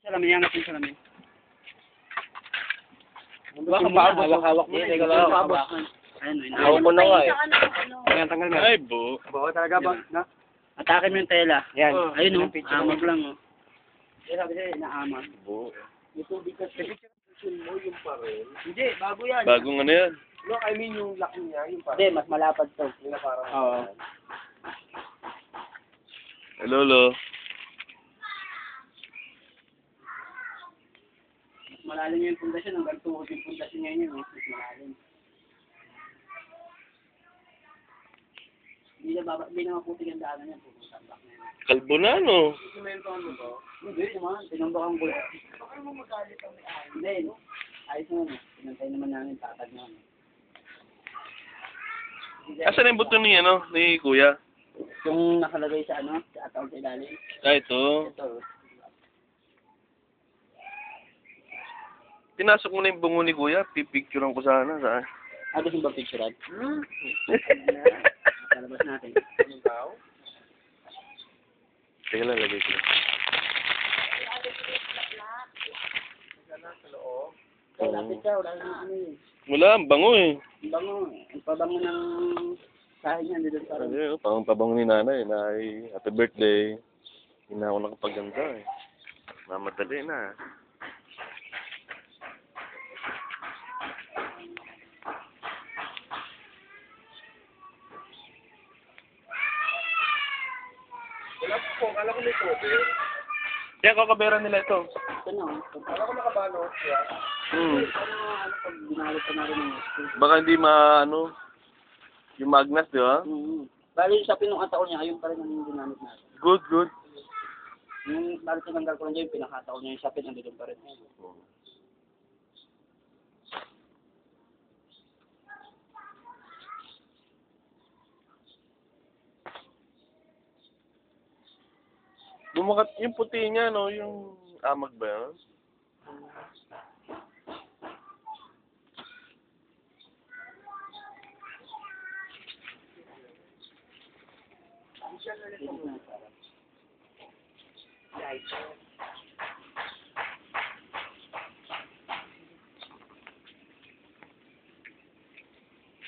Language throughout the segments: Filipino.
Salamin, yan natin salamin. Hawak-hawak mo. Teka lang, hawak. Ayun, Hawak ko na nga eh. Ayan, tanggal mo. Ay, bu. Bawa talaga ba? Na? Atake mo yung tela. Yan. Ayun o, amag lang o. Kaya sabi sa'yo, naamag. Bu. Yung tubig kasi. Mo yung parel. Hindi, bago yan. Bagong ano yan? No, I mean yung laki niya, yung parel. Hindi, mas malapad to. Yung parang. Oo. Lolo. Malalim yung pundasyon, hanggang tuhod yung pundasyon niya yun. Mas malalim. Hindi na maputik ang daanan niya. Pupuntabak na yan. Kalbo na, no? Simentohan mo to? Hindi naman, tinambakan ko lang. Baka mo magalit ang may-ari. Hindi, no? Ayos naman eh. Pinantay naman namin, tatag naman. Asan yung buto ni, ano, ni Kuya? Yung nakalagay sa ano, sa ataw sa ilalim. Ah, ito. Ito. Pinasok mo na yung bungo ni Kuya. Pipicturean ko sana. Saan? Gusto ba picturean? Talabas natin. Yung tao? Teka lang, lagay ko lang. Lapit ka, wala na ano eh. Wala, ang bango eh. Ang bango, ang pabango ng sahin niya, dito sa Ano yun, parang pabango ni nanay. Nay, happy birthday. Hindi na ako nakapaganda eh. Mamadali na. Wala po, kala ko may tubig. Kaya kakabera nila ito. ito na. Kala ko nakabalo siya. Hmm. Ano pag binalik ka na rin ng Baka hindi ano, yung magnet, di ba? Bali sa pinakataon niya, ayun pa rin ang ginamit natin. Good, good. Yung bali tinanggal ko lang dyan, yung pinakataon niya, yung sapin, nandito pa rin. Bumakat yung puti niya, no? Yung amag ba yun?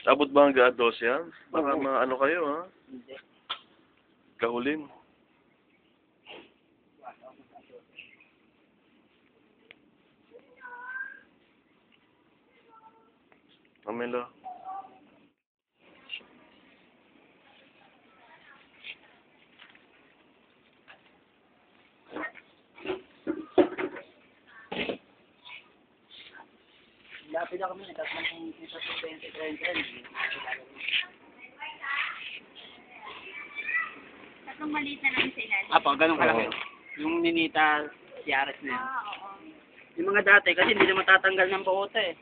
Abot ba hanggang 12 yan? Baka ano kayo, ha? Hindi. Kahulin. Amelo. Lapit na kami, nagkasama kong isa sa 20-30. Tatlong maliit na lang sa ilalim. Apo, ganun kalaki. Yung Ninita Ciares na yun. Oo. Yung mga dati, kasi hindi na matatanggal ng buota eh.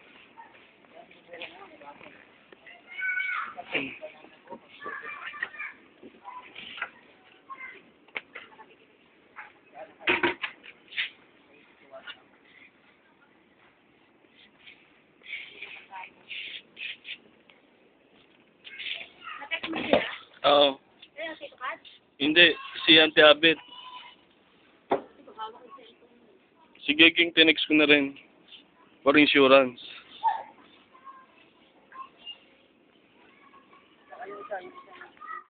Natext mo sila? Oo. Ayun, si Tukad? Hindi, si Auntie Abet. Si Geging tinext ko na rin. For insurance.